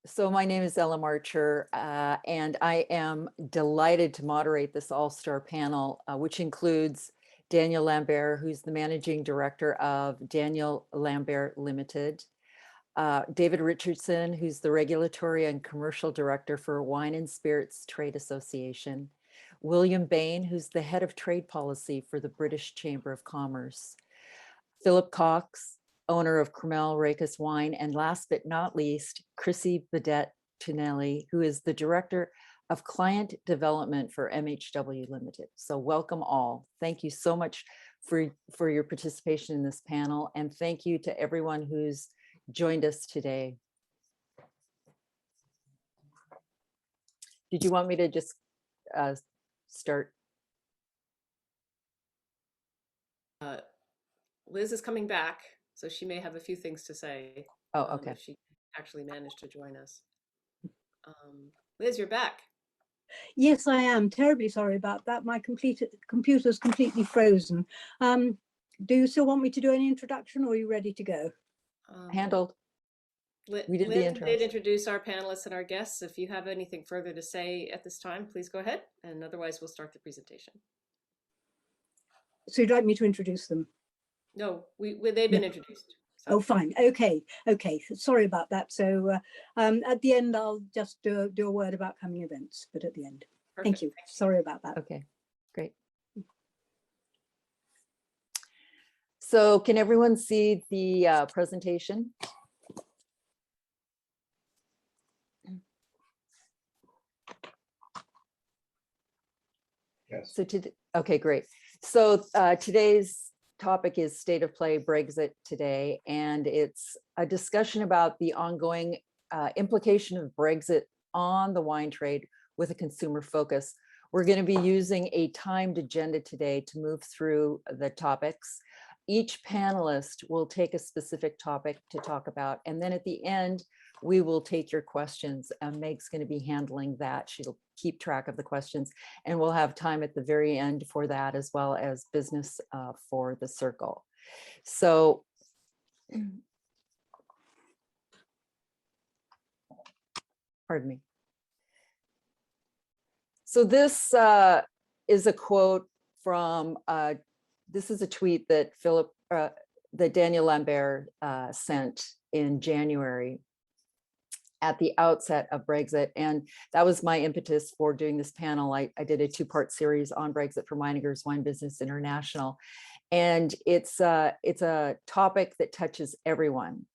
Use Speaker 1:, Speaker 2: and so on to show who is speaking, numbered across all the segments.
Speaker 1: So my name is Ella Marcher, and I am delighted to moderate this all-star panel, which includes Daniel Lambert, who's the managing director of Daniel Lambert Limited, David Richardson, who's the regulatory and commercial director for Wine and Spirits Trade Association, William Bain, who's the head of trade policy for the British Chamber of Commerce, Philip Cox, owner of Cromel Racus Wine, and last but not least, Chrissy Bedette Tonelli, who is the Director of Client Development for MHW Limited. So welcome all. Thank you so much for your participation in this panel, and thank you to everyone who's joined us today. Did you want me to just start?
Speaker 2: Liz is coming back, so she may have a few things to say.
Speaker 1: Oh, okay.
Speaker 2: If she actually managed to join us. Liz, you're back.
Speaker 3: Yes, I am. Terribly sorry about that. My computer's completely frozen. Do you still want me to do an introduction, or are you ready to go?
Speaker 1: Handled.
Speaker 2: We did the intro. Did introduce our panelists and our guests. If you have anything further to say at this time, please go ahead. And otherwise, we'll start the presentation.
Speaker 3: So you'd like me to introduce them?
Speaker 2: No, they've been introduced.
Speaker 3: So. Oh, fine. Okay. Sorry about that. So at the end, I'll just do a word about coming events, but at the end. Perfect. Thank you. Sorry about that.
Speaker 1: Okay, great. So can everyone see the presentation?
Speaker 4: Yes.
Speaker 1: So okay, great. So today's topic is State of Play Brexit Today, and it's a discussion about the ongoing implication of Brexit on the wine trade with a consumer focus. We're going to be using a timed agenda today to move through the topics. Each panelist will take a specific topic to talk about, and then at the end, we will take your questions. Meg's going to be handling that. She'll keep track of the questions, and we'll have time at the very end for that, as well as business for the circle. So, pardon me. So this is a quote from, this is a tweet that that Daniel Lambert sent in January at the outset of Brexit. And that was my impetus for doing this panel. I did a two-part series on Brexit for Meiningers Wine Business International. And it's a topic that touches everyone.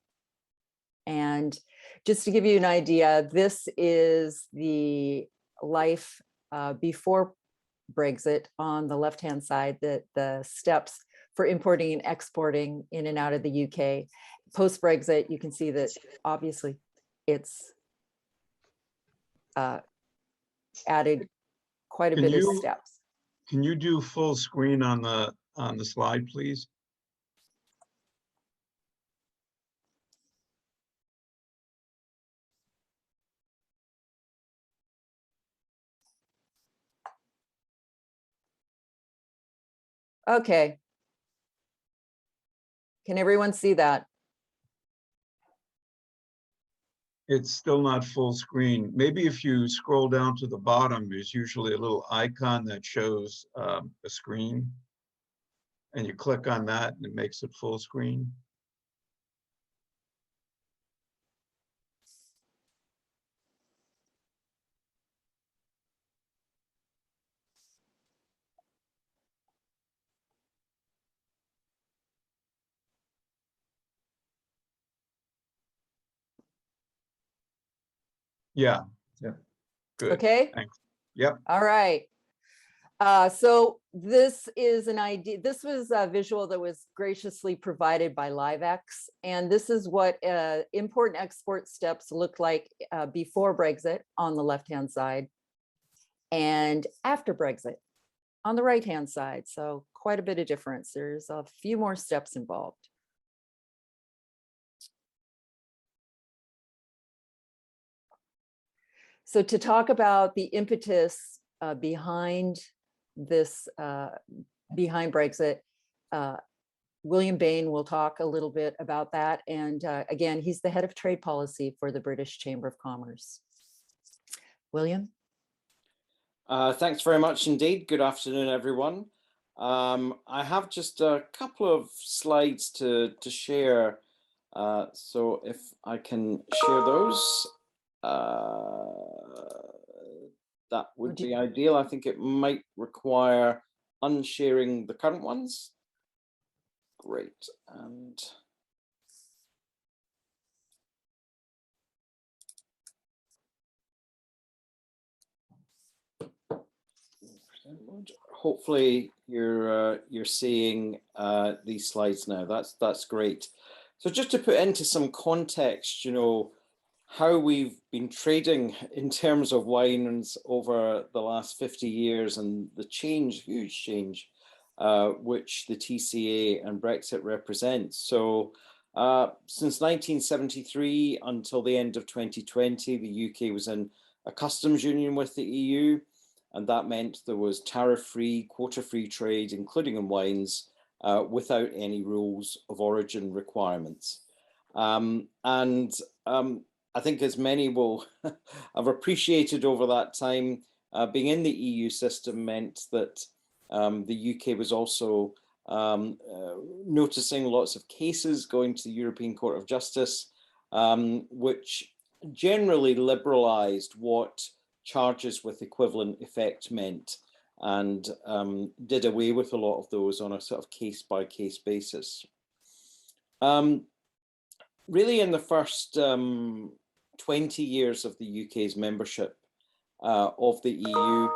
Speaker 1: And just to give you an idea, this is the life before Brexit on the left-hand side, the steps for importing and exporting in and out of the UK. Post-Brexit, you can see that obviously it's added quite a bit of steps.
Speaker 4: Can you do full screen on the slide, please?
Speaker 1: Okay. Can everyone see that?
Speaker 4: It's still not full screen. Maybe if you scroll down to the bottom, there's usually a little icon that shows a screen, and you click on that and it makes it full screen. Yeah. Good.
Speaker 1: Okay.
Speaker 4: Thanks. Yep.
Speaker 1: All right. So this is an idea. This was a visual that was graciously provided by LiveX, and this is what import and export steps looked like before Brexit on the left-hand side, and after Brexit on the right-hand side. So quite a bit of difference. There's a few more steps involved. So to talk about the impetus behind this, behind Brexit, William Bain will talk a little bit about that. And again, he's the head of trade policy for the British Chamber of Commerce. William?
Speaker 5: Thanks very much indeed. Good afternoon, everyone. I have just a couple of slides to share. So if I can share those, that would be ideal. I think it might require unsharing the current ones. Great. And hopefully you're seeing these slides now. That's great. So just to put into some context, you know, how we've been trading in terms of wines over the last 50 years and the change, huge change, which the TCA and Brexit represents. So since 1973 until the end of 2020, the UK was in a customs union with the EU, and that meant there was tariff-free, quota-free trade, including in wines, without any rules of origin requirements. I think as many will have appreciated over that time, being in the EU system meant that the UK was also noticing lots of cases going to the European Court of Justice, which generally liberalised what charges with equivalent effect meant, and did away with a lot of those on a sort of case-by-case basis. Really, in the first 20 years of the UK's membership of the EU,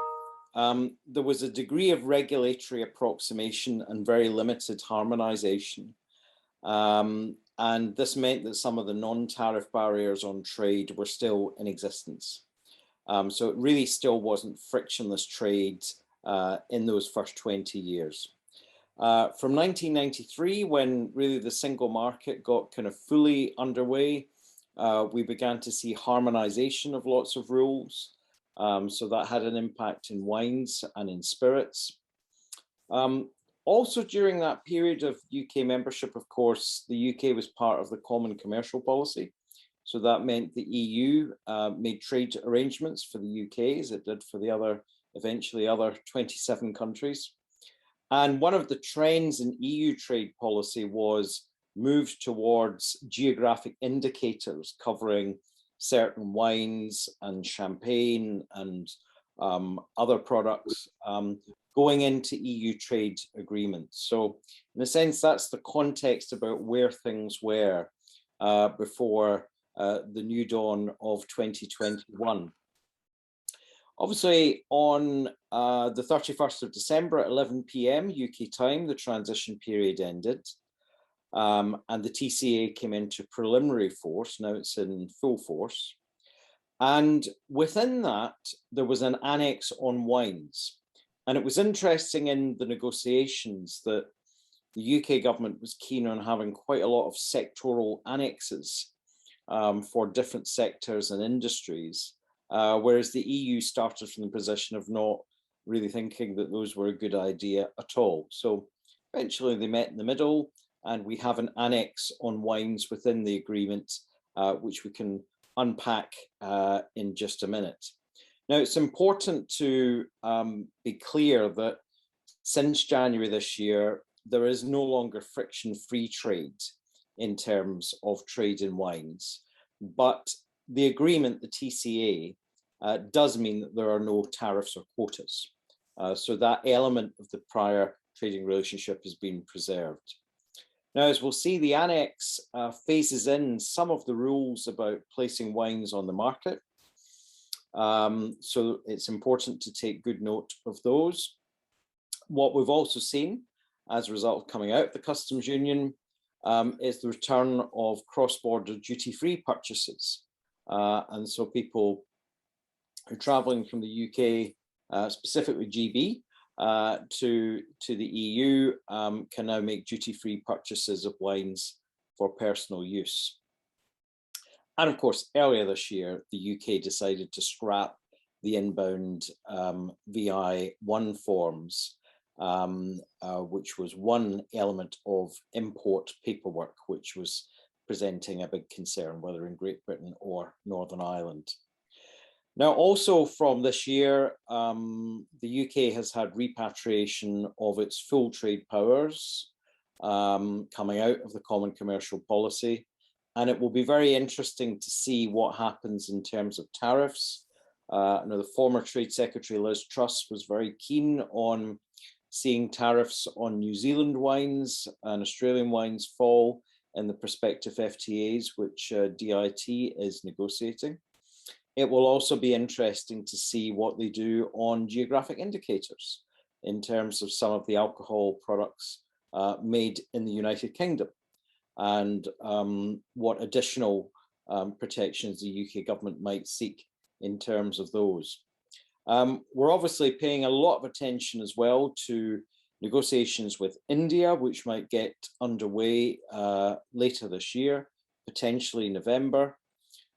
Speaker 5: there was a degree of regulatory approximation and very limited harmonisation. And this meant that some of the non-tariff barriers on trade were still in existence. So it really still wasn't frictionless trade in those first 20 years. From 1993, when really the single market got kind of fully underway, we began to see harmonization of lots of rules. So that had an impact in wines and in spirits. Also during that period of UK membership, of course, the UK was part of the Common Commercial Policy. So that meant the EU made trade arrangements for the UK, as it did for the eventually other 27 countries. And one of the trends in EU trade policy was moved towards geographic indicators covering certain wines and champagne and other products going into EU trade agreements. So in a sense, that's the context about where things were before the new dawn of 2021. Obviously, on the 31st of December at 11 p.m. UK time, the transition period ended. And the TCA came into preliminary force. Now it's in full force. And within that, there was an annex on wines. And it was interesting in the negotiations that the UK government was keen on having quite a lot of sectoral annexes for different sectors and industries, whereas the EU started from the position of not really thinking that those were a good idea at all. So eventually they met in the middle, and we have an annex on wines within the agreement, which we can unpack in just a minute. Now, it's important to be clear that since January this year, there is no longer friction-free trade in terms of trade in wines, but the agreement, the TCA, does mean that there are no tariffs or quotas. So that element of the prior trading relationship has been preserved. Now, as we'll see, the annex phases in some of the rules about placing wines on the market. So it's important to take good note of those. What we've also seen as a result of coming out of the customs union is the return of cross-border duty-free purchases. And so people who are traveling from the UK, specifically GB, to the EU can now make duty-free purchases of wines for personal use. And of course, earlier this year, the UK decided to scrap the inbound VI1 forms which was one element of import paperwork, which was presenting a big concern, whether in Great Britain or Northern Ireland. Now, also from this year, the UK has had repatriation of its full trade powers coming out of the Common Commercial Policy. And it will be very interesting to see what happens in terms of tariffs. Now, the former Trade Secretary Liz Truss was very keen on seeing tariffs on New Zealand wines and Australian wines fall in the prospective FTAs, which DIT is negotiating. It will also be interesting to see what they do on geographic indicators in terms of some of the alcohol products made in the United Kingdom, and what additional protections the UK government might seek in terms of those. We're obviously paying a lot of attention as well to negotiations with India, which might get underway later this year, potentially November.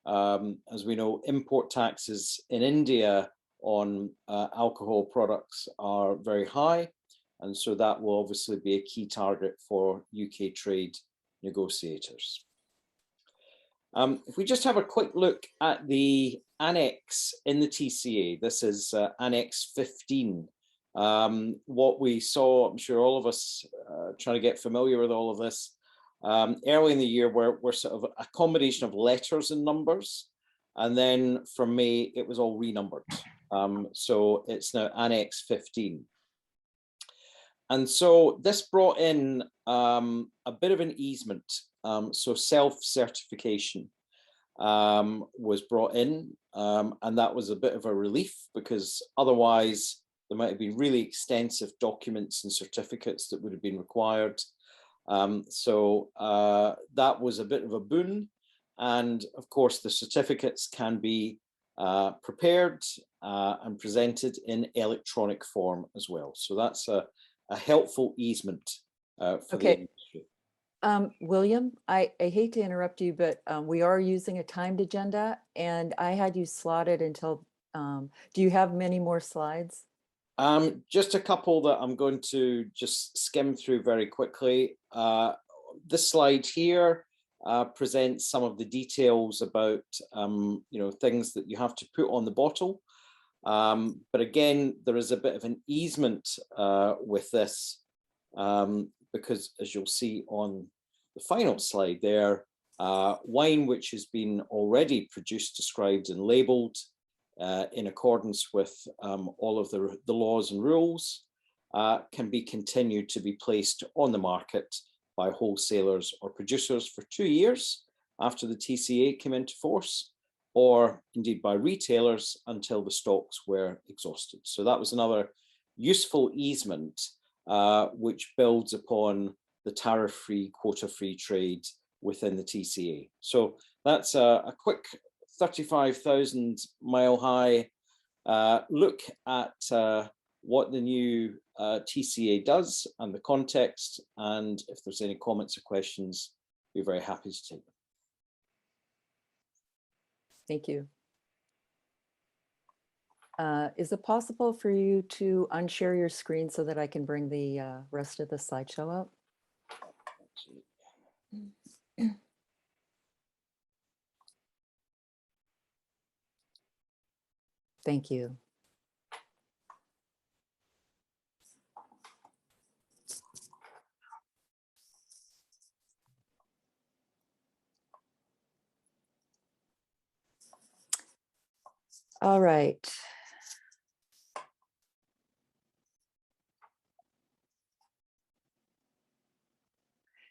Speaker 5: As we know, import taxes in India on alcohol products are very high, and so that will obviously be a key target for UK trade negotiators. If we just have a quick look at the annex in the TCA, this is Annex 15. What we saw, I'm sure all of us trying to get familiar with all of this, early in the year were sort of a combination of letters and numbers, and then from May it was all renumbered. So it's now Annex 15. And so this brought in a bit of an easement. So self-certification was brought in, and that was a bit of a relief, because otherwise there might have been really extensive documents and certificates that would have been required. So that was a bit of a boon. And of course, the certificates can be prepared and presented in electronic form as well. So that's a helpful easement for the industry.
Speaker 1: William, I hate to interrupt you, but we are using a timed agenda, and I had you slotted until, do you have many more slides?
Speaker 5: Just a couple that I'm going to just skim through very quickly. This slide here presents some of the details about things that you have to put on the bottle. But again, there is a bit of an easement with this, because as you'll see on the final slide there, wine which has been already produced, described and labelled in accordance with all of the laws and rules can be continued to be placed on the market by wholesalers or producers for 2 years after the TCA came into force, or indeed by retailers until the stocks were exhausted. So that was another useful easement which builds upon the tariff-free, quota-free trade within the TCA. So that's a quick 35,000 mile high look at what the new TCA does and the context. And if there's any comments or questions, we're very happy to take them.
Speaker 1: Thank you. Is it possible for you to unshare your screen so that I can bring the rest of the slideshow up? Thank you. All right.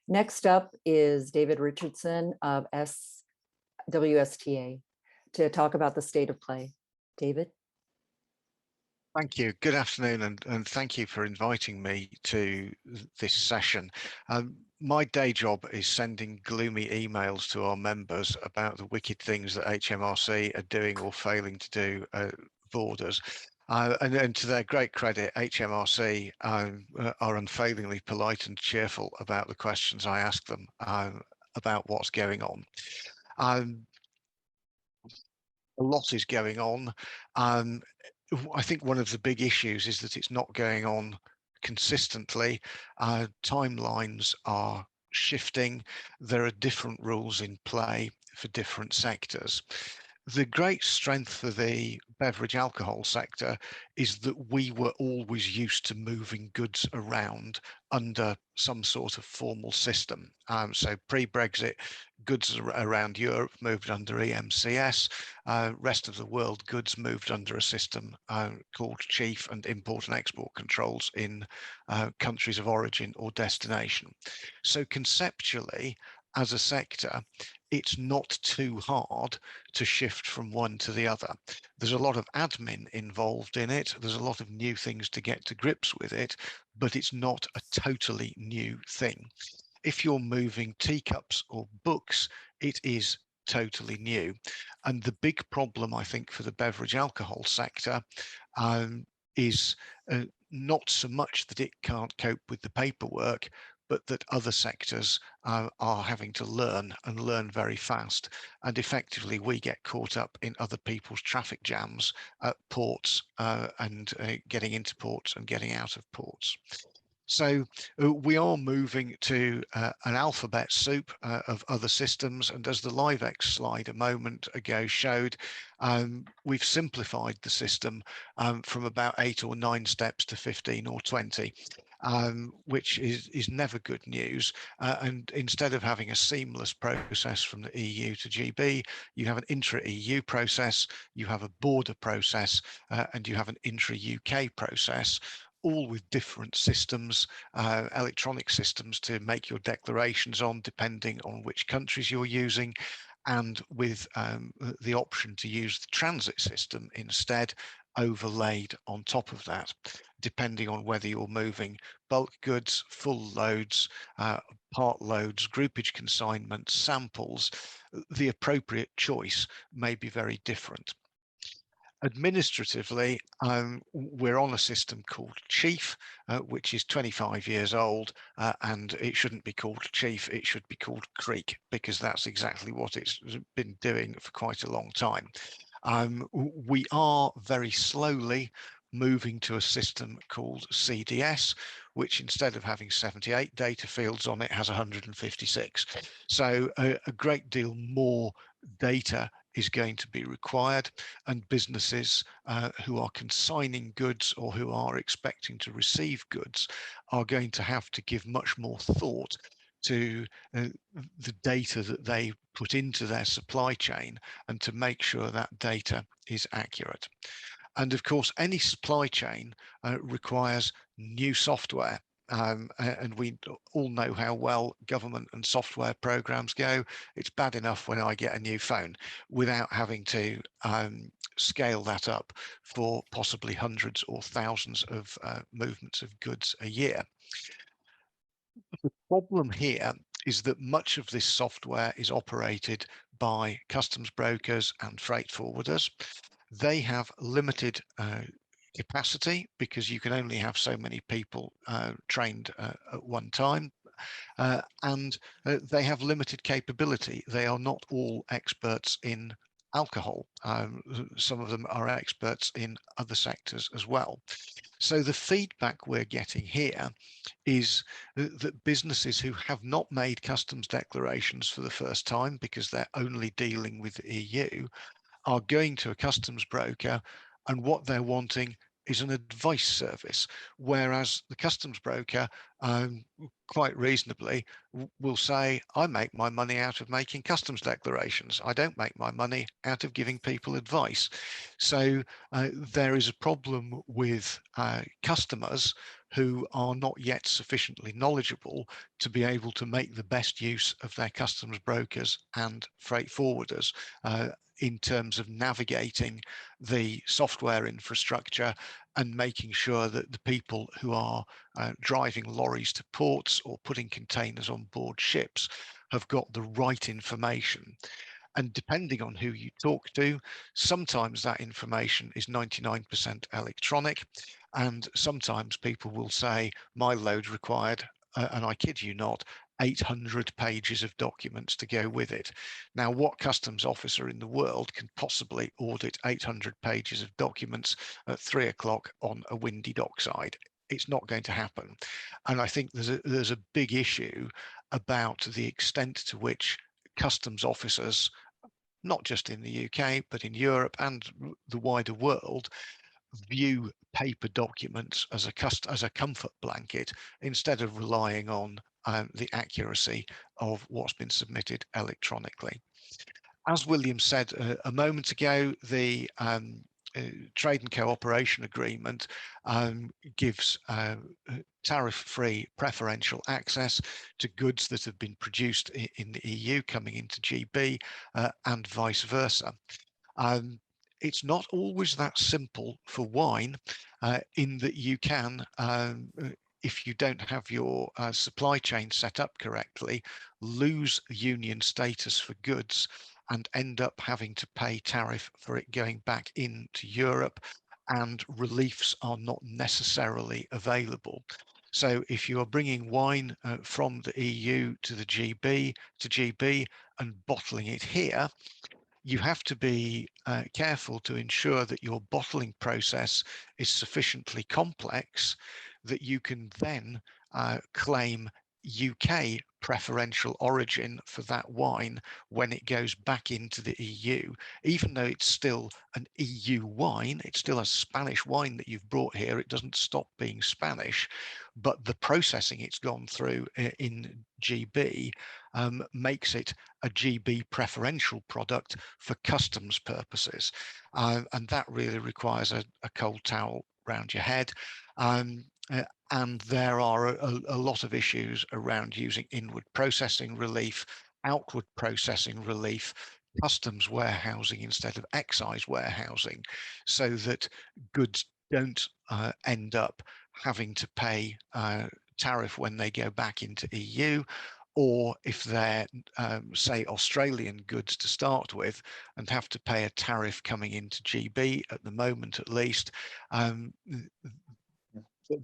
Speaker 1: Next up is David Richardson of WSTA to talk about the state of play. David.
Speaker 6: Thank you. Good afternoon, and thank you for inviting me to this session. My day job is sending gloomy emails to our members about the wicked things that HMRC are doing or failing to do at borders. And to their great credit, HMRC are unfailingly polite and cheerful about the questions I ask them about what's going on. A lot is going on. I think one of the big issues is that it's not going on consistently. Timelines are shifting. There are different rules in play for different sectors. The great strength for the beverage alcohol sector is that we were always used to moving goods around under some sort of formal system. So pre-Brexit, goods around Europe moved under EMCS. Rest of the world, goods moved under a system called chief and import and export controls in countries of origin or destination. So conceptually, as a sector, it's not too hard to shift from one to the other. There's a lot of admin involved in it. There's a lot of new things to get to grips with it, but it's not a totally new thing. If you're moving teacups or books, it is totally new. And the big problem, I think, for the beverage alcohol sector is not so much that it can't cope with the paperwork, but that other sectors are having to learn and learn very fast. And effectively, we get caught up in other people's traffic jams at ports and getting into ports and getting out of ports. So we are moving to an alphabet soup of other systems. And as the LiveX slide a moment ago showed, we've simplified the system from about 8 or 9 steps to 15 or 20. Which is never good news. And instead of having a seamless process from the EU to GB, you have an intra-EU process, you have a border process, and you have an intra-UK process, all with different systems, electronic systems to make your declarations on, depending on which countries you're using, and with the option to use the transit system instead overlaid on top of that, depending on whether you're moving bulk goods, full loads, part loads, groupage consignments, samples. The appropriate choice may be very different. Administratively, we're on a system called Chief, which is 25 years old, and it shouldn't be called Chief, it should be called Creek, because that's exactly what it's been doing for quite a long time. We are very slowly moving to a system called CDS, which instead of having 78 data fields on it has 156. So a great deal more data is going to be required, and businesses who are consigning goods or who are expecting to receive goods are going to have to give much more thought to the data that they put into their supply chain and to make sure that data is accurate. And of course, any supply chain requires new software. And we all know how well government and software programs go. It's bad enough when I get a new phone without having to scale that up for possibly hundreds or thousands of movements of goods a year. The problem here is that much of this software is operated by customs brokers and freight forwarders. They have limited capacity because you can only have so many people trained at one time, and they have limited capability. They are not all experts in alcohol. Some of them are experts in other sectors as well. So the feedback we're getting here is that businesses who have not made customs declarations for the first time because they're only dealing with the EU are going to a customs broker, and what they're wanting is an advice service, whereas the customs broker quite reasonably will say, I make my money out of making customs declarations. I don't make my money out of giving people advice. So there is a problem with customers who are not yet sufficiently knowledgeable to be able to make the best use of their customs brokers and freight forwarders in terms of navigating the software infrastructure and making sure that the people who are driving lorries to ports or putting containers on board ships have got the right information. And depending on who you talk to, sometimes that information is 99% electronic. And sometimes people will say, my load required, and I kid you not, 800 pages of documents to go with it. Now, what customs officer in the world can possibly audit 800 pages of documents at 3 o'clock on a windy dockside? it's not going to happen. And I think there's a big issue about the extent to which customs officers, not just in the UK, but in Europe and the wider world, view paper documents as a comfort blanket instead of relying on the accuracy of what's been submitted electronically. As William said a moment ago, the Trade and Cooperation Agreement gives tariff-free preferential access to goods that have been produced in the EU coming into GB and vice versa. It's not always that simple for wine, in that you can, if you don't have your supply chain set up correctly, lose union status for goods and end up having to pay tariff for it going back into Europe, and reliefs are not necessarily available. So if you are bringing wine from the EU to the GB and bottling it here, you have to be careful to ensure that your bottling process is sufficiently complex that you can then claim UK preferential origin for that wine when it goes back into the EU. Even though it's still an EU wine, it's still a Spanish wine that you've brought here, it doesn't stop being Spanish, but the processing it's gone through in GB makes it a GB preferential product for customs purposes. And that really requires a cold towel around your head. And there are a lot of issues around using inward processing relief, outward processing relief, customs warehousing instead of excise warehousing, so that goods don't end up having to pay tariff when they go back into EU, or if they're, say, Australian goods to start with and have to pay a tariff coming into GB at the moment at least,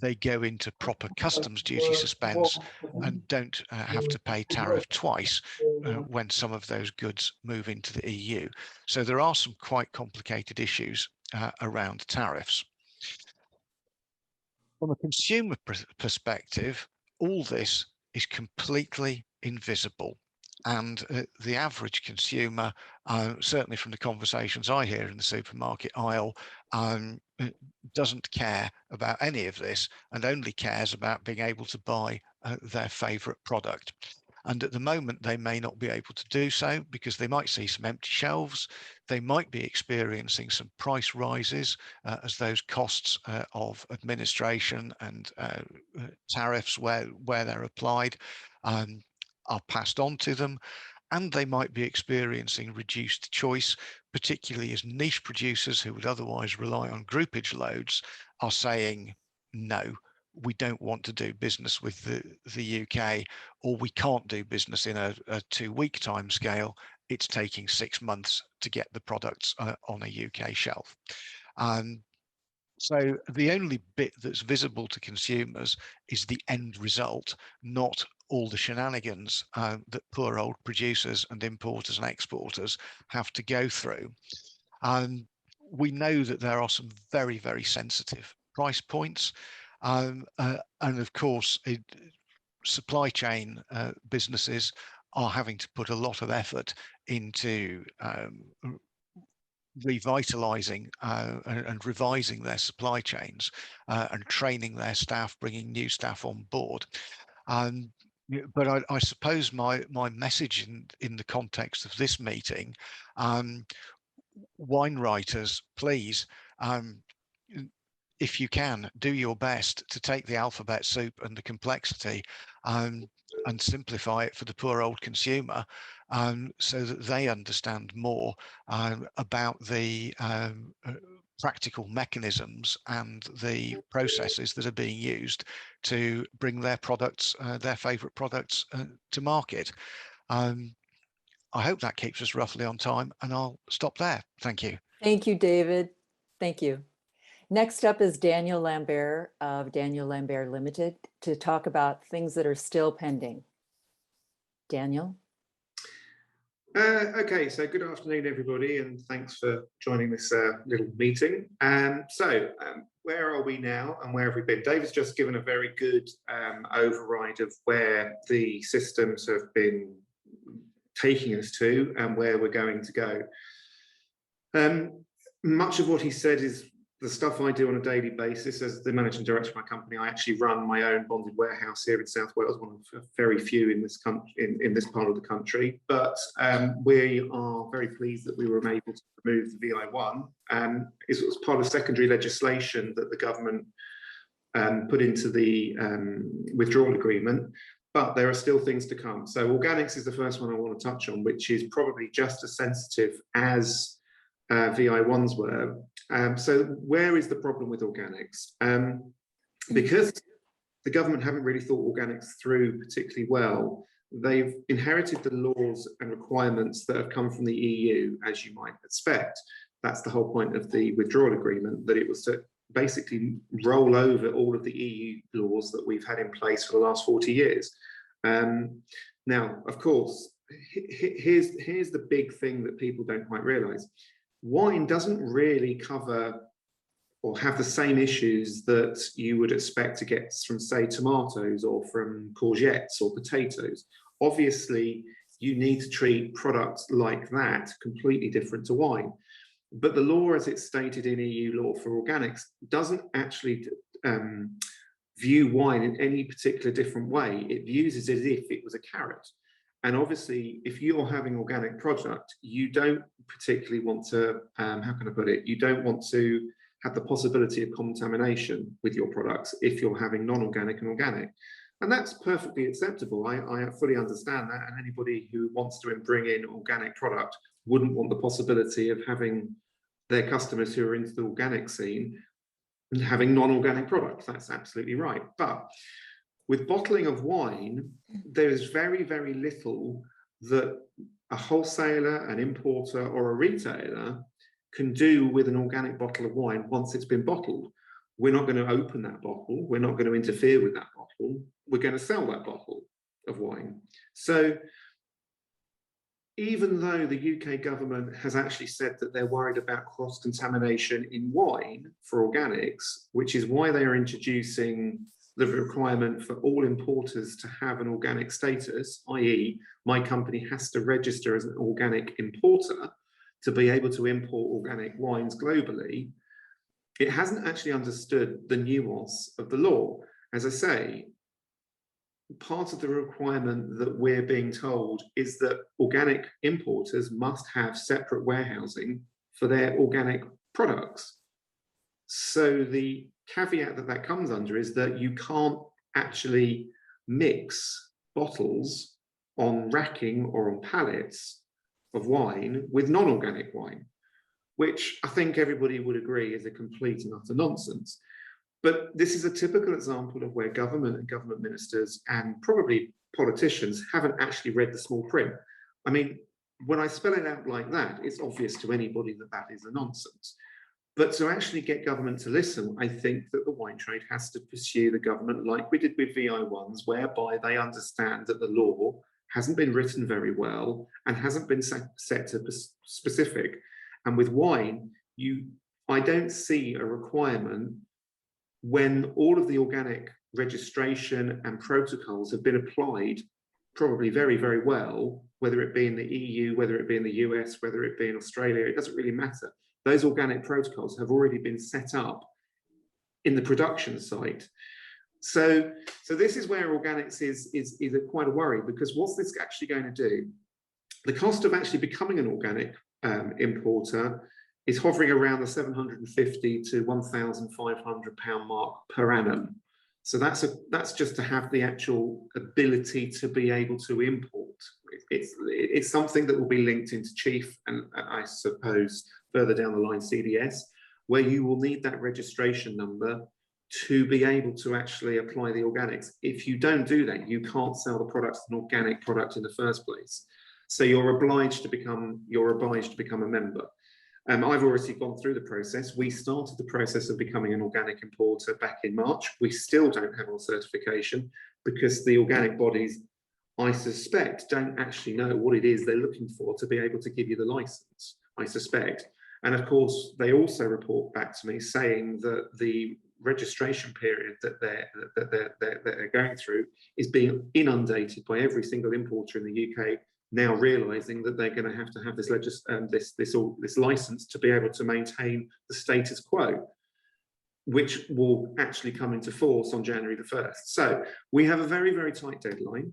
Speaker 6: they go into proper customs duty suspense and don't have to pay tariff twice when some of those goods move into the EU. So there are some quite complicated issues around tariffs. From a consumer perspective, all this is completely invisible. And the average consumer, certainly from the conversations I hear in the supermarket aisle, doesn't care about any of this and only cares about being able to buy their favourite product. And at the moment, they may not be able to do so because they might see some empty shelves. They might be experiencing some price rises as those costs of administration and tariffs where they're applied are passed on to them. And they might be experiencing reduced choice, particularly as niche producers who would otherwise rely on groupage loads are saying, no, we don't want to do business with the UK, or we can't do business in a 2-week time scale. It's taking 6 months to get the products on a UK shelf. So the only bit that's visible to consumers is the end result, not all the shenanigans that poor old producers and importers and exporters have to go through. We know that there are some very, very sensitive price points. And of course, supply chain businesses are having to put a lot of effort into revitalizing and revising their supply chains and training their staff, bringing new staff on board. But I suppose my message in the context of this meeting, wine writers, please, if you can, do your best to take the alphabet soup and the complexity and simplify it for the poor old consumer, so that they understand more about the practical mechanisms and the processes that are being used to bring their products, their favorite products, to market. I hope that keeps us roughly on time, and I'll stop there. Thank you.
Speaker 1: Thank you, David. Thank you. Next up is Daniel Lambert of Daniel Lambert Limited to talk about things that are still pending. Daniel?
Speaker 7: Okay, so good afternoon, everybody, and thanks for joining this little meeting. Where are we now and where have we been? David's just given a very good override of where the systems have been taking us to and where we're going to go. Much of what he said is the stuff I do on a daily basis. As the managing director of my company, I actually run my own bonded warehouse here in South Wales, one of very few in this country, in this part of the country. But we are very pleased that we were able to remove the VI1. It was part of secondary legislation that the government put into the withdrawal agreement. But there are still things to come. So organics is the first one I want to touch on, which is probably just as sensitive as VI1s were. So where is the problem with organics? Because the government haven't really thought organics through particularly well, they've inherited the laws and requirements that have come from the EU, as you might expect. That's the whole point of the withdrawal agreement, that it was to basically roll over all of the EU laws that we've had in place for the last 40 years. Now, of course, here's the big thing that people don't quite realise. Wine doesn't really cover or have the same issues that you would expect to get from, say, tomatoes or from courgettes or potatoes. Obviously, you need to treat products like that completely different to wine. But the law, as it's stated in EU law for organics, doesn't actually view wine in any particular different way. It views it as if it was a carrot. And obviously, if you're having organic product, you don't particularly want to, how can I put it? You don't want to have the possibility of contamination with your products if you're having non-organic and organic. And that's perfectly acceptable. I fully understand that. And anybody who wants to bring in organic product wouldn't want the possibility of having their customers who are into the organic scene and having non-organic products. That's absolutely right. But with bottling of wine, there is very, very little that a wholesaler, an importer, or a retailer can do with an organic bottle of wine once it's been bottled. We're not going to open that bottle. We're not going to interfere with that bottle. We're going to sell that bottle of wine. So even though the UK government has actually said that they're worried about cross-contamination in wine for organics, which is why they are introducing the requirement for all importers to have an organic status, i.e. my company has to register as an organic importer to be able to import organic wines globally, it hasn't actually understood the nuance of the law. As I say, part of the requirement that we're being told is that organic importers must have separate warehousing for their organic products. So the caveat that comes under is that you can't actually mix bottles on racking or on pallets of wine with non-organic wine, which I think everybody would agree is a complete and utter nonsense. But this is a typical example of where government and government ministers and probably politicians haven't actually read the small print. I mean, when I spell it out like that, it's obvious to anybody that that is a nonsense. But to actually get government to listen, I think that the wine trade has to pursue the government like we did with VI1s, whereby they understand that the law hasn't been written very well and hasn't been set to specific. And with wine, I don't see a requirement when all of the organic registration and protocols have been applied probably very, very well, whether it be in the EU, whether it be in the US, whether it be in Australia, it doesn't really matter. Those organic protocols have already been set up in the production site. So this is where organics is quite a worry, because what's this actually going to do? The cost of actually becoming an organic importer is hovering around the £750 to £1,500 mark per annum. So that's just to have the actual ability to be able to import. It's something that will be linked into Chief and I suppose further down the line CDS, where you will need that registration number to be able to actually apply the organics. If you don't do that, you can't sell the product as an organic product in the first place. So you're obliged to become a member. I've already gone through the process. We started the process of becoming an organic importer back in March. We still don't have our certification because the organic bodies I suspect, don't actually know what it is they're looking for to be able to give you the license, I suspect. And of course, they also report back to me saying that the registration period that they're going through is being inundated by every single importer in the UK, now realizing that they're going to have this license to be able to maintain the status quo, which will actually come into force on January the 1st. So we have a very, very tight deadline.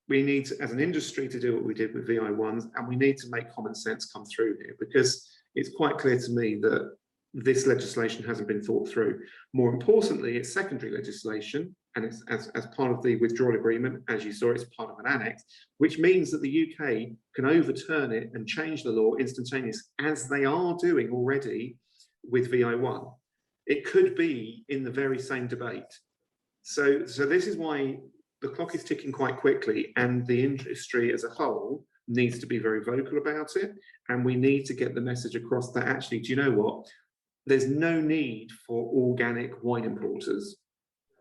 Speaker 7: We need to, as an industry, to do what we did with VI1s, and we need to make common sense come through here, because it's quite clear to me that this legislation hasn't been thought through. More importantly, it's secondary legislation, and it's as part of the withdrawal agreement, as you saw, it's part of an annex, which means that the UK can overturn it and change the law instantaneously, as they are doing already with VI1. It could be in the very same debate. So this is why the clock is ticking quite quickly, and the industry as a whole needs to be very vocal about it. And we need to get the message across that actually, do you know what? There's no need for organic wine importers.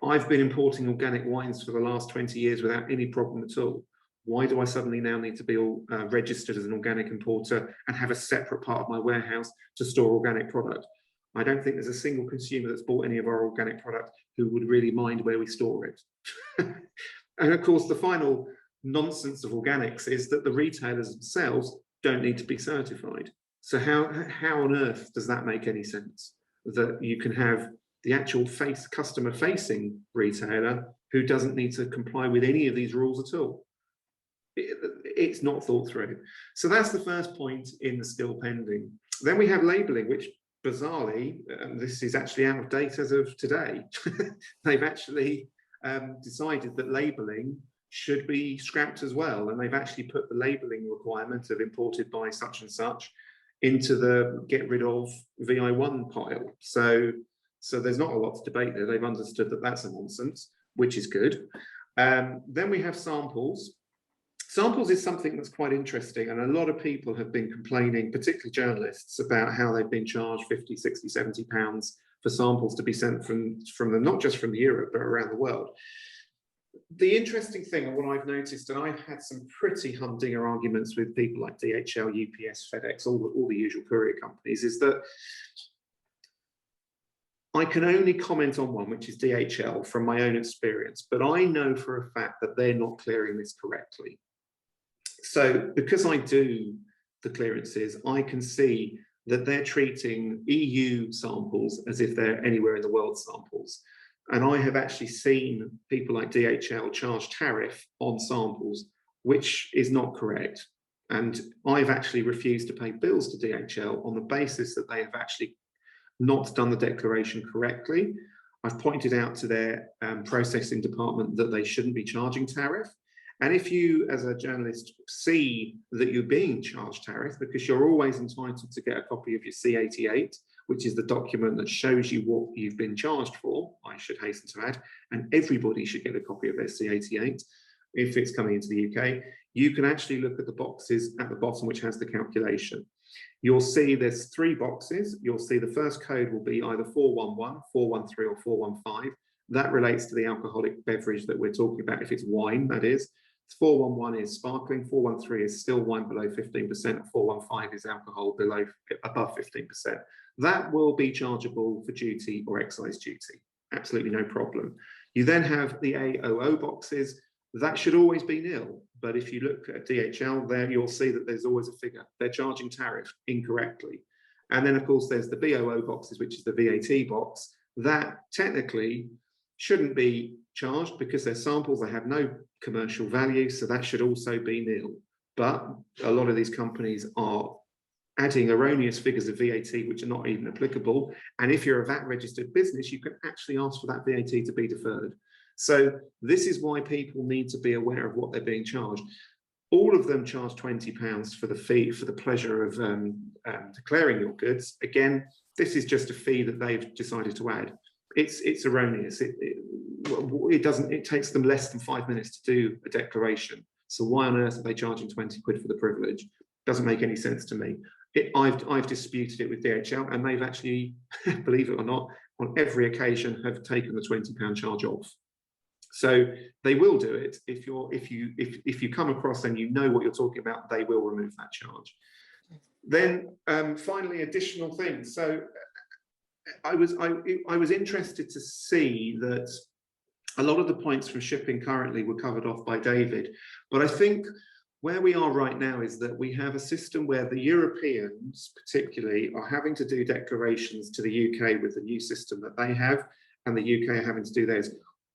Speaker 7: I've been importing organic wines for the last 20 years without any problem at all. Why do I suddenly now need to be registered as an organic importer and have a separate part of my warehouse to store organic product? I don't think there's a single consumer that's bought any of our organic product who would really mind where we store it. And of course, the final nonsense of organics is that the retailers themselves don't need to be certified. So how on earth does that make any sense? That you can have the actual customer-facing retailer who doesn't need to comply with any of these rules at all. It's not thought through. So that's the first point in the still pending. Then we have labelling, which bizarrely, this is actually out of date as of today. They've actually decided that labelling should be scrapped as well, and they've actually put the labelling requirement of imported by such and such into the get rid of VI1 pile. So there's not a lot to debate there. They've understood that that's a nonsense, which is good. Then we have samples. Samples is something that's quite interesting, and a lot of people have been complaining, particularly journalists, about how they've been charged 50, 60, 70 pounds for samples to be sent from them, not just from Europe, but around the world. The interesting thing, and what I've noticed, and I've had some pretty humdinger arguments with people like DHL, UPS, FedEx, all the usual courier companies, is that I can only comment on one, which is DHL, from my own experience, but I know for a fact that they're not clearing this correctly. So because I do the clearances, I can see that they're treating EU samples as if they're anywhere in the world samples. And I have actually seen people like DHL charge tariff on samples, which is not correct. And I've actually refused to pay bills to DHL on the basis that they have actually not done the declaration correctly. I've pointed out to their processing department that they shouldn't be charging tariff. And if you, as a journalist, see that you're being charged tariff, because you're always entitled to get a copy of your C88, which is the document that shows you what you've been charged for, I should hasten to add, and everybody should get a copy of their C88 if it's coming into the UK, you can actually look at the boxes at the bottom, which has the calculation. You'll see there's 3 boxes. You'll see the first code will be either 411, 413, or 415. That relates to the alcoholic beverage that we're talking about, if it's wine, that is. 411 is sparkling, 413 is still wine below 15%, and 415 is alcohol above 15%. That will be chargeable for duty or excise duty, absolutely no problem. You then have the AOO boxes. That should always be nil, but if you look at DHL there, you'll see that there's always a figure. They're charging tariff incorrectly. And then of course there's the BOO boxes, which is the VAT box. That technically shouldn't be charged because they're samples, they have no commercial value, so that should also be nil. But a lot of these companies are adding erroneous figures of VAT which are not even applicable. And if you're a VAT registered business, you can actually ask for that VAT to be deferred. So this is why people need to be aware of what they're being charged. All of them charge £20 for the fee, for the pleasure of declaring your goods. Again, this is just a fee that they've decided to add. It's erroneous. It takes them less than 5 minutes to do a declaration. So why on earth are they charging 20 quid for the privilege? Doesn't make any sense to me. I've disputed it with DHL, and they've actually, believe it or not, on every occasion have taken the £20 charge off. So they will do it if you come across and you know what you're talking about, they will remove that charge. Then finally, additional things. So I was interested to see that a lot of the points from shipping currently were covered off by David, but I think where we are right now is that we have a system where the Europeans particularly are having to do declarations to the UK with the new system that they have, and the UK are having to do theirs.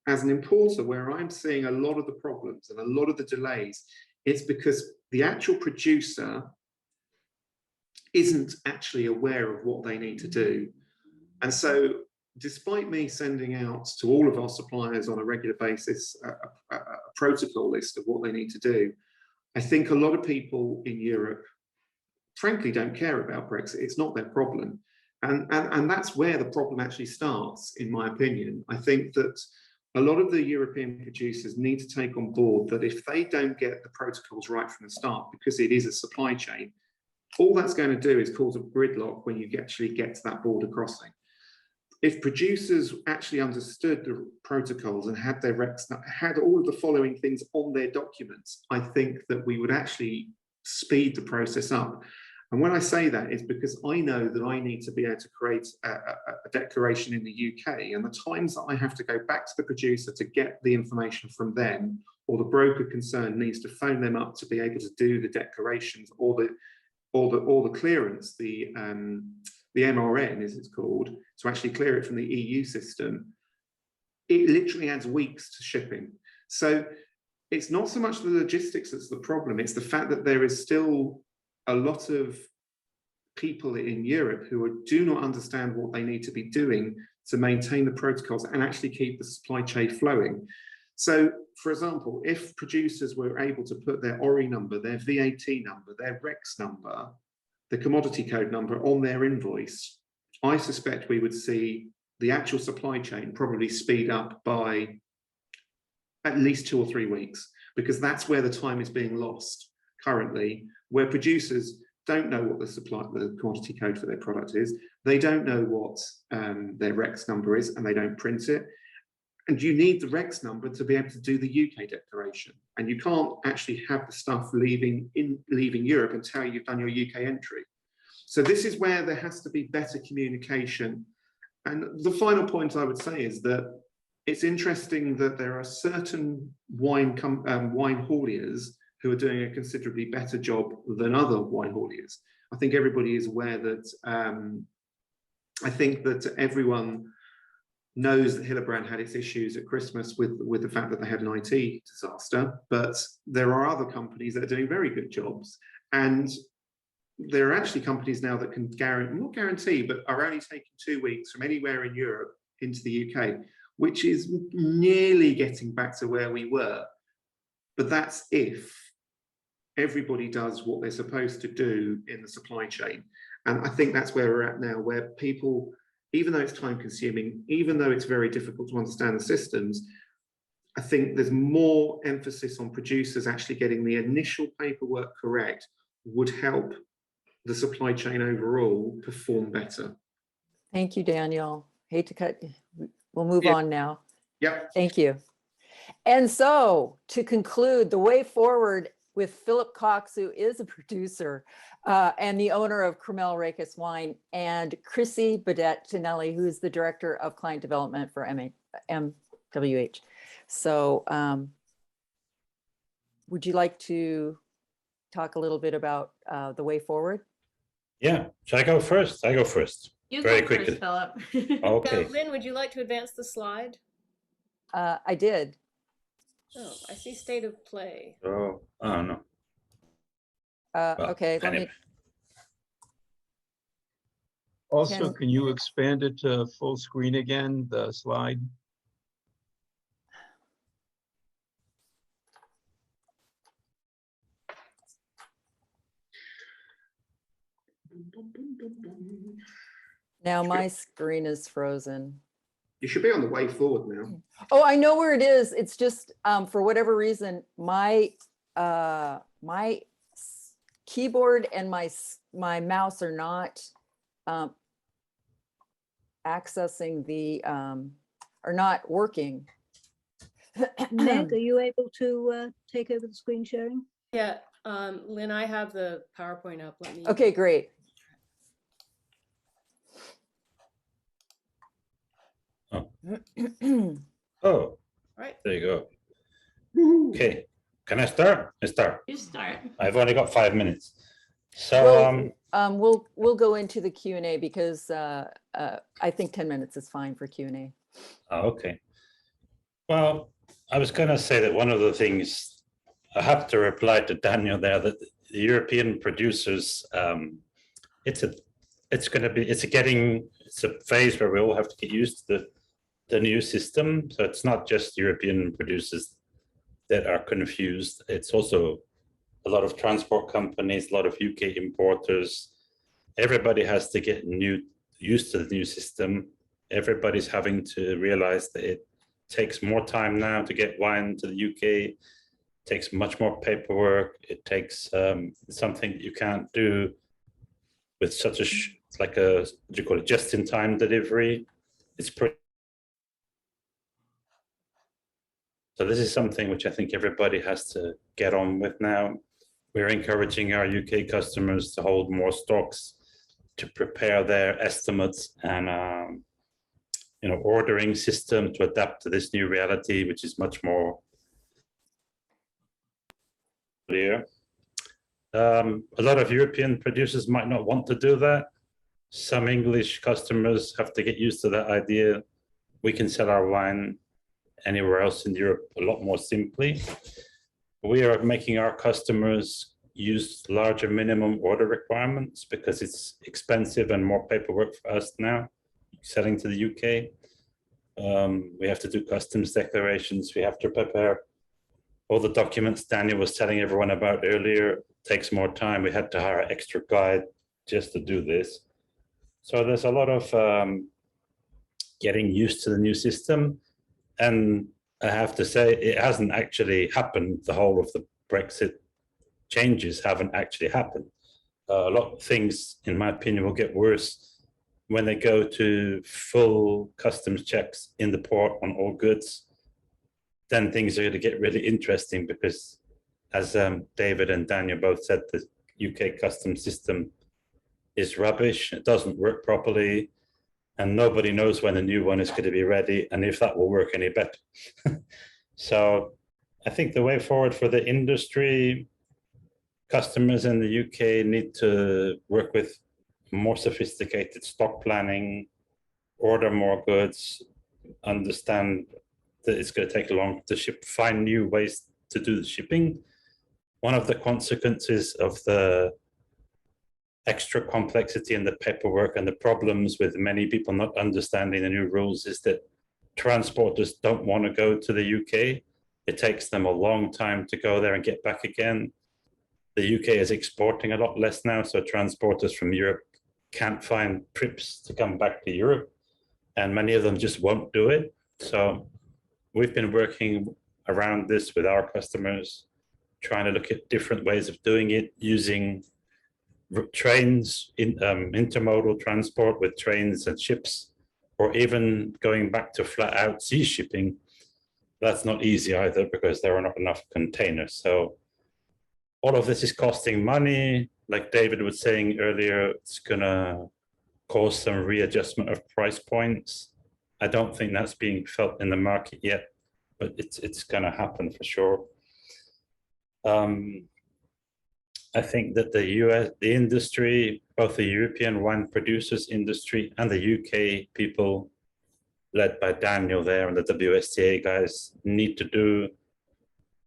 Speaker 7: As an importer, where I'm seeing a lot of the problems and a lot of the delays, it's because the actual producer isn't actually aware of what they need to do. And so despite me sending out to all of our suppliers on a regular basis a protocol list of what they need to do, I think a lot of people in Europe, frankly, don't care about Brexit. It's not their problem. And that's where the problem actually starts, in my opinion. I think that a lot of the European producers need to take on board that if they don't get the protocols right from the start, because it is a supply chain, all that's going to do is cause a gridlock when you actually get to that border crossing. If producers actually understood the protocols and had their recs, had all of the following things on their documents, I think that we would actually speed the process up. And when I say that, it's because I know that I need to be able to create a declaration in the UK, and the times that I have to go back to the producer to get the information from them, or the broker concerned needs to phone them up to be able to do the declarations or the clearance, the MRN as it's called, to actually clear it from the EU system, it literally adds weeks to shipping. So it's not so much the logistics that's the problem, it's the fact that there is still a lot of people in Europe who do not understand what they need to be doing to maintain the protocols and actually keep the supply chain flowing. So, for example, if producers were able to put their ORI number, their VAT number, their REX number, the commodity code number on their invoice, I suspect we would see the actual supply chain probably speed up by at least 2 or 3 weeks, because that's where the time is being lost currently, where producers don't know what the commodity code for their product is, they don't know what their REX number is, and they don't print it. And you need the REX number to be able to do the UK declaration. And you can't actually have the stuff leaving Europe until you've done your UK entry. So this is where there has to be better communication. And the final point I would say is that it's interesting that there are certain wine hauliers who are doing a considerably better job than other wine hauliers. I think everybody is aware that, I think that everyone knows that Hillebrand had its issues at Christmas with the fact that they had an IT disaster, but there are other companies that are doing very good jobs. And there are actually companies now that can not guarantee, but are only taking 2 weeks from anywhere in Europe into the UK, which is nearly getting back to where we were. But that's if everybody does what they're supposed to do in the supply chain. And I think that's where we're at now, where people, even though it's time consuming, even though it's very difficult to understand the systems, I think there's more emphasis on producers actually getting the initial paperwork correct would help the supply chain overall perform better.
Speaker 1: Thank you, Daniel. Hate to cut, we'll move on now.
Speaker 7: Yep.
Speaker 1: Thank you. And so to conclude, the way forward with Philip Cox, who is a producer and the owner of Cromel Rakes Wine, and Chrissy Badet-Tinelli, who is the Director of Client Development for MWH. So would you like to talk a little bit about the way forward?
Speaker 8: Yeah, shall I go first? I go first.
Speaker 2: You
Speaker 8: Very
Speaker 2: go
Speaker 8: quickly.
Speaker 2: first, Philip.
Speaker 8: Okay.
Speaker 2: Lynn, would you like to advance the slide?
Speaker 1: I did.
Speaker 2: Oh, I see state of play.
Speaker 8: Oh no. Well,
Speaker 1: Okay, let
Speaker 8: anyway.
Speaker 1: me.
Speaker 4: Also, can you expand it to full screen again, the slide?
Speaker 1: Now my screen is frozen.
Speaker 7: You should be on the way forward now.
Speaker 1: Oh, I know where it is. It's just for whatever reason, my my keyboard and my mouse are not accessing the are not working.
Speaker 3: Meg, are you able to take over the screen sharing?
Speaker 2: Yeah, Lynn, I have the PowerPoint up. Let me.
Speaker 1: Okay, great.
Speaker 8: Oh,
Speaker 2: Right.
Speaker 8: there you go. Okay, can I start? I start.
Speaker 2: You start.
Speaker 8: I've only got 5 minutes. So,
Speaker 1: We'll go into the Q&A because I think 10 minutes is fine for Q&A.
Speaker 8: okay. Well, I was going to say that one of the things I have to reply to Daniel there, that the European producers, it's a phase where we all have to get used to the new system. So it's not just European producers that are confused. It's also a lot of transport companies, a lot of UK importers. Everybody has to get used to the new system. Everybody's having to realize that it takes more time now to get wine to the UK. It takes much more paperwork. It takes something that you can't do with such what do you call it, just-in-time delivery. It's pretty. So this is something which I think everybody has to get on with now. We're encouraging our UK customers to hold more stocks, to prepare their estimates and ordering system to adapt to this new reality, which is much more clear. A lot of European producers might not want to do that. Some English customers have to get used to that idea. We can sell our wine anywhere else in Europe a lot more simply. We are making our customers use larger minimum order requirements because it's expensive and more paperwork for us now selling to the UK. We have to do customs declarations. We have to prepare all the documents Daniel was telling everyone about earlier. It takes more time. We had to hire an extra guide just to do this. So there's a lot of getting used to the new system. And I have to say, it hasn't actually happened. The whole of the Brexit changes haven't actually happened. A lot of things, in my opinion, will get worse when they go to full customs checks in the port on all goods. Then things are going to get really interesting because, as David and Daniel both said, the UK customs system is rubbish. It doesn't work properly. And nobody knows when the new one is going to be ready and if that will work any better. So I think the way forward for the industry, customers in the UK need to work with more sophisticated stock planning, order more goods, understand that it's going to take long to ship, find new ways to do the shipping. One of the consequences of the extra complexity in the paperwork and the problems with many people not understanding the new rules is that transporters don't want to go to the UK. It takes them a long time to go there and get back again. The UK is exporting a lot less now, so transporters from Europe can't find trips to come back to Europe, and many of them just won't do it. So we've been working around this with our customers, trying to look at different ways of doing it, using trains, intermodal transport with trains and ships, or even going back to flat out sea shipping. That's not easy either because there are not enough containers. So all of this is costing money. Like David was saying earlier, it's gonna cause some readjustment of price points. I don't think that's being felt in the market yet, but it's gonna happen for sure. I think that the industry, both the European wine producers industry and the UK people, led by Daniel there and the WSTA guys, need to do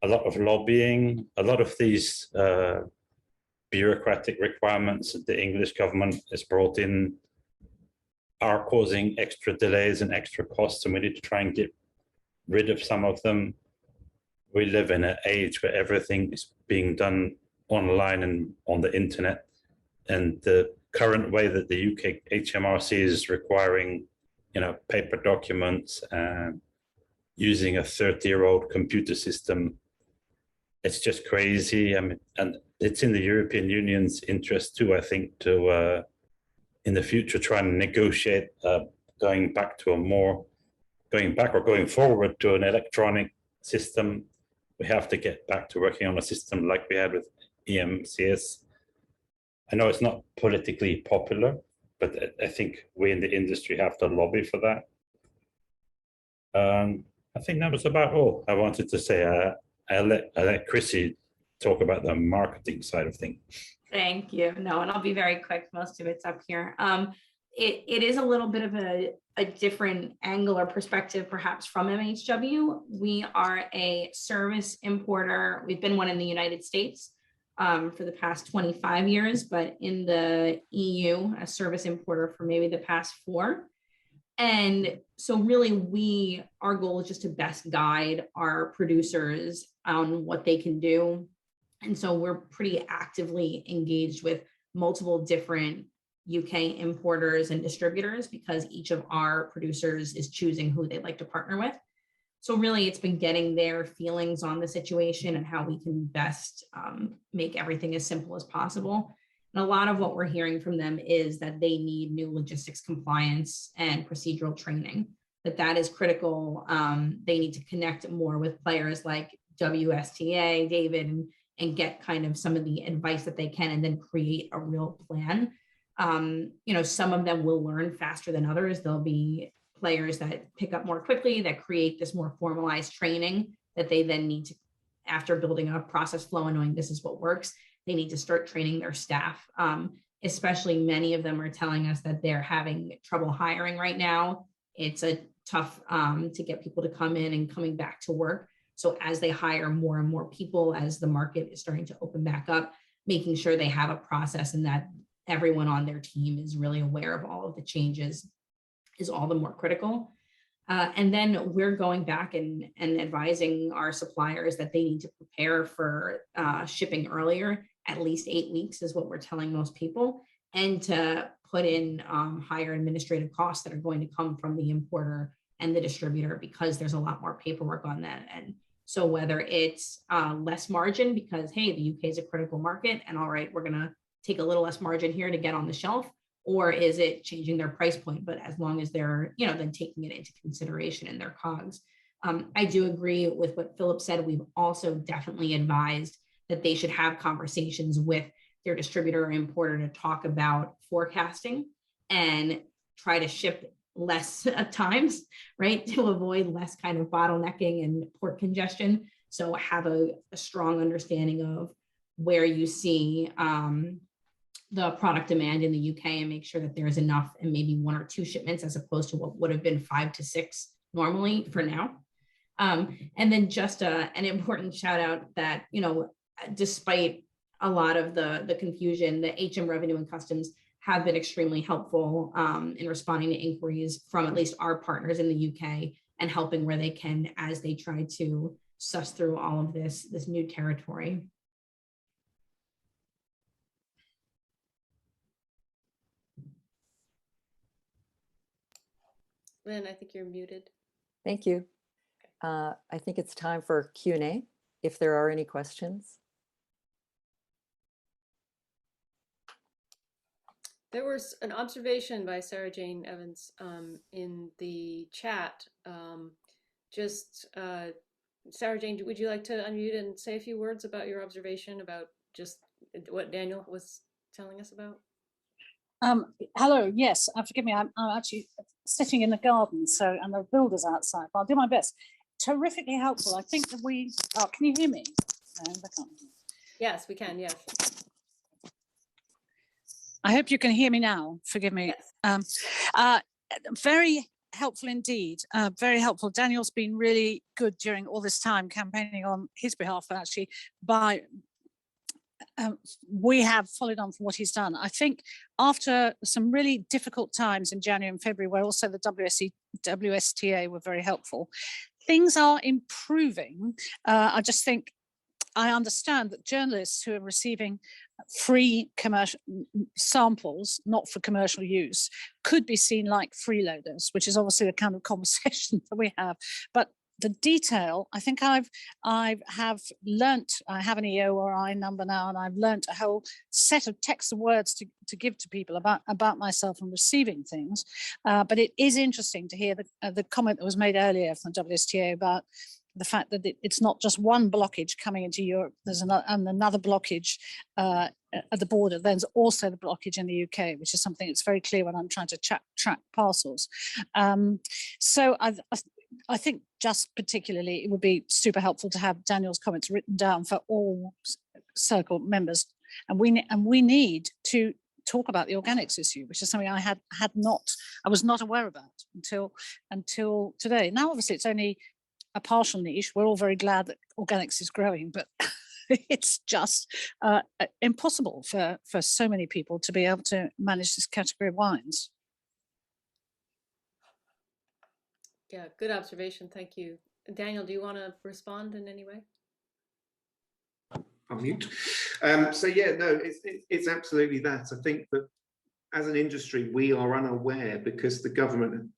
Speaker 8: a lot of lobbying. A lot of these bureaucratic requirements that the English government has brought in are causing extra delays and extra costs, and we need to try and get rid of some of them. We live in an age where everything is being done online and on the internet, and the current way that the UK HMRC is requiring, paper documents and using a 30-year-old computer system, it's just crazy. I mean, and it's in the European Union's interest too, I think, to in the future try and negotiate going forward to an electronic system. We have to get back to working on a system like we had with EMCS. I know it's not politically popular, but I think we in the industry have to lobby for that. I think that was about all I wanted to say. I let Chrissy talk about the marketing side of things.
Speaker 9: Thank you. No, and I'll be very quick. Most of it's up here. It is a little bit of a different angle or perspective, perhaps, from MHW. We are a service importer. We've been one in the United States for the past 25 years, but in the EU, a service importer for maybe the past 4. And so really our goal is just to best guide our producers on what they can do. And so we're pretty actively engaged with multiple different UK importers and distributors because each of our producers is choosing who they'd like to partner with. So really it's been getting their feelings on the situation and how we can best make everything as simple as possible. And a lot of what we're hearing from them is that they need new logistics compliance and procedural training, that is critical. They need to connect more with players like WSTA, David, and get kind of some of the advice that they can and then create a real plan. Some of them will learn faster than others. There'll be players that pick up more quickly, that create this more formalized training that they then need to, after building a process flow and knowing this is what works, they need to start training their staff. Especially many of them are telling us that they're having trouble hiring right now. It's a tough to get people to come in and coming back to work. So as they hire more and more people, as the market is starting to open back up, making sure they have a process and that everyone on their team is really aware of all of the changes is all the more critical. And then we're going back and advising our suppliers that they need to prepare for shipping earlier. At least 8 weeks is what we're telling most people, and to put in higher administrative costs that are going to come from the importer and the distributor because there's a lot more paperwork on that end. So whether it's less margin because, hey, the UK is a critical market and all right, we're going to take a little less margin here to get on the shelf, or is it changing their price point? But as long as they're, then taking it into consideration in their COGS. I do agree with what Philip said. We've also definitely advised that they should have conversations with their distributor or importer to talk about forecasting and try to ship less at times, right? To avoid less kind of bottlenecking and port congestion. So have a strong understanding of where you see the product demand in the UK and make sure that there is enough and maybe 1 or 2 shipments as opposed to what would have been 5 to 6 normally for now. And then just an important shout out that, despite a lot of the confusion, the HM Revenue and Customs have been extremely helpful in responding to inquiries from at least our partners in the UK and helping where they can as they try to suss through all of this new territory.
Speaker 2: Lynn, I think you're muted.
Speaker 1: Thank you. I think it's time for Q&A, if there are any questions.
Speaker 2: There was an observation by Sarah Jane Evans in the chat. Sarah Jane, would you like to unmute and say a few words about your observation about just what Daniel was telling us about?
Speaker 10: Hello, yes, forgive me, I'm actually sitting in the garden, and the builder's outside, but I'll do my best. Terrifically helpful. I think that can you hear me? No, I can't.
Speaker 2: Yes, we can, yes.
Speaker 10: I hope you can hear me now. Forgive me.
Speaker 2: Yes.
Speaker 10: Very helpful indeed. Very helpful. Daniel's been really good during all this time campaigning on his behalf, but actually we have followed on from what he's done. I think after some really difficult times in January and February, where also the WSTA were very helpful, things are improving. I just think I understand that journalists who are receiving free commercial samples, not for commercial use, could be seen like freeloaders, which is obviously the kind of conversation that we have. But the detail, I think I have learnt, I have an EORI number now, and I've learnt a whole set of texts and words to give to people about myself and receiving things. But it is interesting to hear the comment that was made earlier from WSTA about the fact that it's not just one blockage coming into Europe, there's another blockage at the border. There's also the blockage in the UK, which is something that's very clear when I'm trying to track parcels. So I think just particularly it would be super helpful to have Daniel's comments written down for all Circle members, and we need to talk about the organics issue, which is something I was not aware about until today. Now, obviously, it's only a partial niche. We're all very glad that organics is growing, but it's just impossible for so many people to be able to manage this category of wines.
Speaker 2: Yeah, good observation. Thank you. Daniel, do you want to respond in any way?
Speaker 7: On mute. So yeah, no, it's absolutely that. I think that as an industry, we are unaware because the government.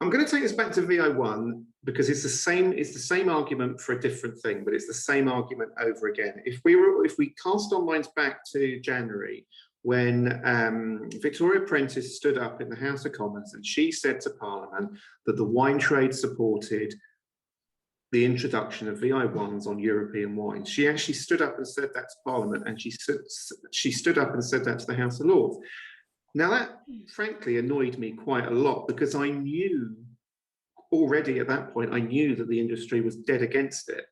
Speaker 7: I'm going to take this back to VI1 because it's the same argument for a different thing, but it's the same argument over again. If we cast our minds back to January, when Victoria Prentice stood up in the House of Commons and she said to Parliament that the wine trade supported the introduction of VI1s on European wines. She actually stood up and said that to Parliament, and she stood up and said that to the House of Lords. Now that frankly annoyed me quite a lot because I knew already at that point, I knew that the industry was dead against it.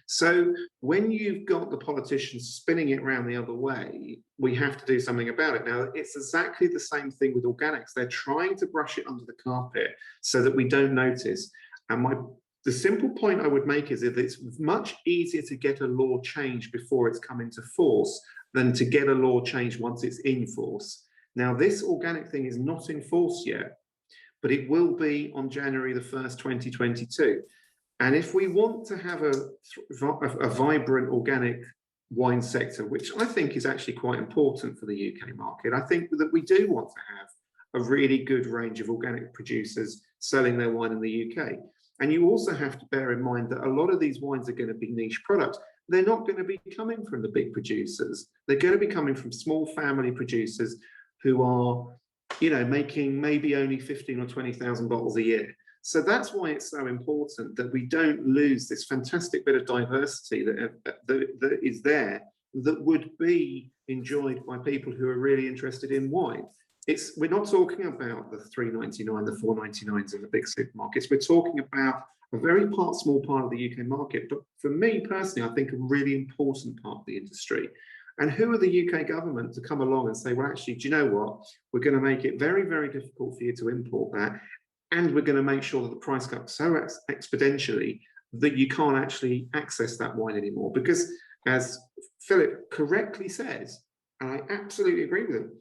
Speaker 7: So when you've got the politicians spinning it around the other way, we have to do something about it. Now, it's exactly the same thing with organics. They're trying to brush it under the carpet so that we don't notice. And the simple point I would make is that it's much easier to get a law changed before it's come into force than to get a law changed once it's in force. Now, this organic thing is not in force yet, but it will be on January the 1st, 2022. And if we want to have a vibrant organic wine sector, which I think is actually quite important for the UK market, I think that we do want to have a really good range of organic producers selling their wine in the UK. And you also have to bear in mind that a lot of these wines are going to be niche products. They're not going to be coming from the big producers. They're going to be coming from small family producers who are, making maybe only 15 or 20,000 bottles a year. So that's why it's so important that we don't lose this fantastic bit of diversity that is there, that would be enjoyed by people who are really interested in wine. We're not talking about the $3.99, the $4.99s in the big supermarkets. We're talking about a very small part of the UK market. But for me personally, I think a really important part of the industry. And who are the UK government to come along and say, well, actually, do you know what? We're going to make it very, very difficult for you to import that. And we're going to make sure that the price goes up so exponentially that you can't actually access that wine anymore. Because as Philip correctly says, and I absolutely agree with him,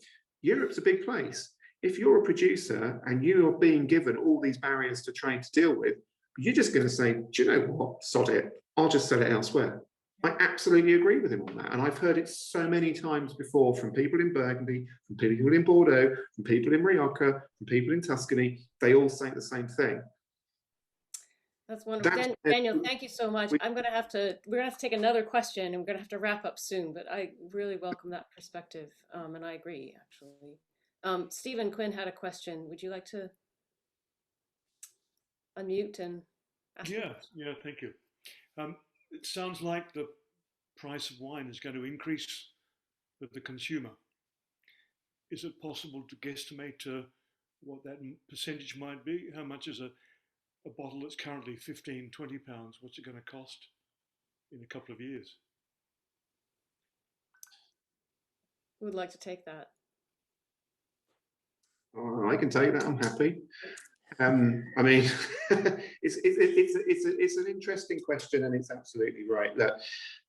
Speaker 7: Europe's a big place. If you're a producer and you are being given all these barriers to trade to deal with, you're just going to say, do you know what? Sod it. I'll just sell it elsewhere. I absolutely agree with him on that. And I've heard it so many times before from people in Burgundy, from people in Bordeaux, from people in Rioja, from people in Tuscany. They all say the same thing.
Speaker 2: That's wonderful. Daniel, thank you so much. We're going to have to take another question and we're going to have to wrap up soon, but I really welcome that perspective. And I agree, actually. Stephen Quinn had a question. Would you like to unmute and ask?
Speaker 11: Yeah, thank you. It sounds like the price of wine is going to increase with the consumer. Is it possible to guesstimate what that percentage might be? How much is a bottle that's currently 15, 20 pounds? What's it going to cost in a couple of years?
Speaker 2: Who would like to take that?
Speaker 7: Oh, I can take that. I'm happy. I mean, it's an interesting question, and it's absolutely right. Look,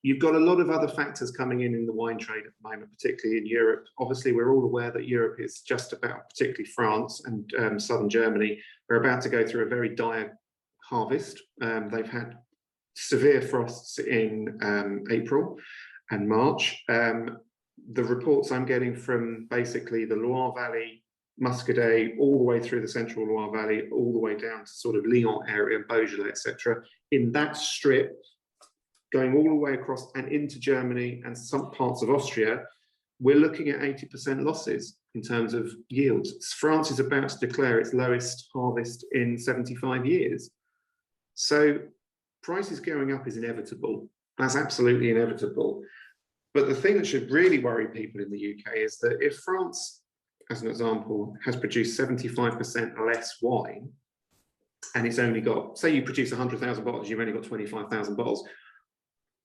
Speaker 7: you've got a lot of other factors coming in the wine trade at the moment, particularly in Europe. Obviously, we're all aware that Europe is just about, particularly France and southern Germany, are about to go through a very dire harvest. They've had severe frosts in April and March. The reports I'm getting from basically the Loire Valley, Muscadet, all the way through the central Loire Valley, all the way down to sort of Lyon area, Beaujolais, etc. In that strip, going all the way across and into Germany and some parts of Austria, we're looking at 80% losses in terms of yields. France is about to declare its lowest harvest in 75 years. So prices going up is inevitable. That's absolutely inevitable. But the thing that should really worry people in the UK is that if France, as an example, has produced 75% less wine, and it's only got, say you produce 100,000 bottles, you've only got 25,000 bottles.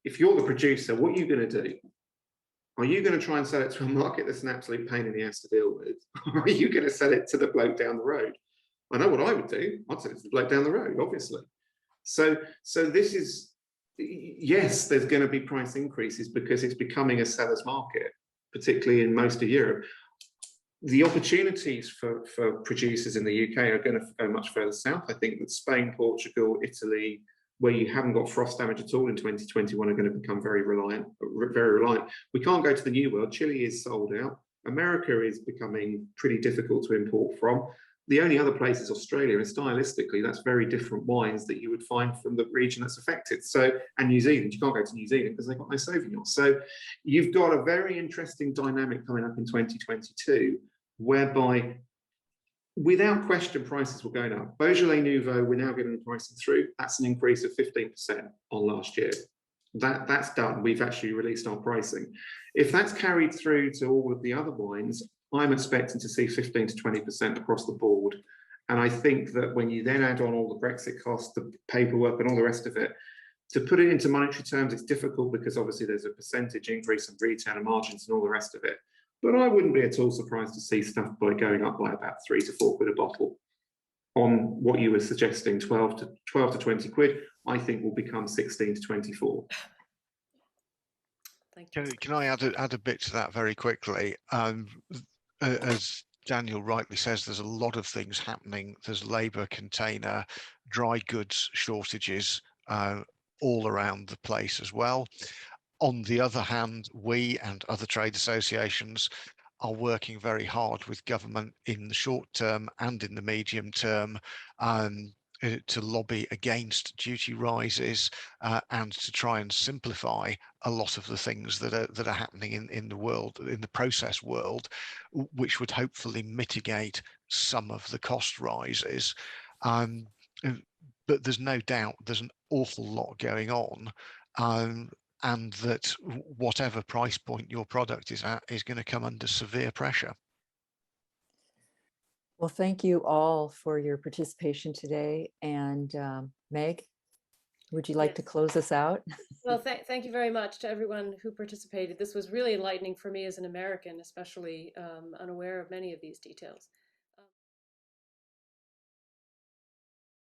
Speaker 7: If you're the producer, what are you going to do? Are you going to try and sell it to a market that's an absolute pain in the ass to deal with? Or are you going to sell it to the bloke down the road? I know what I would do. I'd sell it to the bloke down the road, obviously. So this is, yes, there's going to be price increases because it's becoming a seller's market, particularly in most of Europe. The opportunities for producers in the UK are going to go much further south. I think that Spain, Portugal, Italy, where you haven't got frost damage at all in 2021, are going to become very reliant. We can't go to the New World. Chile is sold out. America is becoming pretty difficult to import from. The only other place is Australia, and stylistically, that's very different wines that you would find from the region that's affected. So, and New Zealand, you can't go to New Zealand because they've got no Sauvignon. So you've got a very interesting dynamic coming up in 2022, whereby without question, prices were going up. Beaujolais Nouveau, we're now getting the pricing through. That's an increase of 15% on last year. That's done. We've actually released our pricing. If that's carried through to all of the other wines, I'm expecting to see 15 to 20% across the board. And I think that when you then add on all the Brexit costs, the paperwork and all the rest of it, to put it into monetary terms, it's difficult because obviously there's a percentage increase in retailer margins and all the rest of it. But I wouldn't be at all surprised to see stuff by going up by about 3 to 4 quid a bottle. On what you were suggesting, 12 to 20 quid, I think will become 16 to 24.
Speaker 2: Thank you.
Speaker 6: Can I add a bit to that very quickly? As Daniel rightly says, there's a lot of things happening. There's labour, container, dry goods shortages all around the place as well. On the other hand, we and other trade associations are working very hard with government in the short term and in the medium term to lobby against duty rises and to try and simplify a lot of the things that are happening in the world, in the process world, which would hopefully mitigate some of the cost rises. But there's no doubt there's an awful lot going on. And that whatever price point your product is at is going to come under severe pressure.
Speaker 1: Well, thank you all for your participation today. And Meg, would you like to close us out?
Speaker 2: Well, thank you very much to everyone who participated. This was really enlightening for me as an American, especially unaware of many of these details.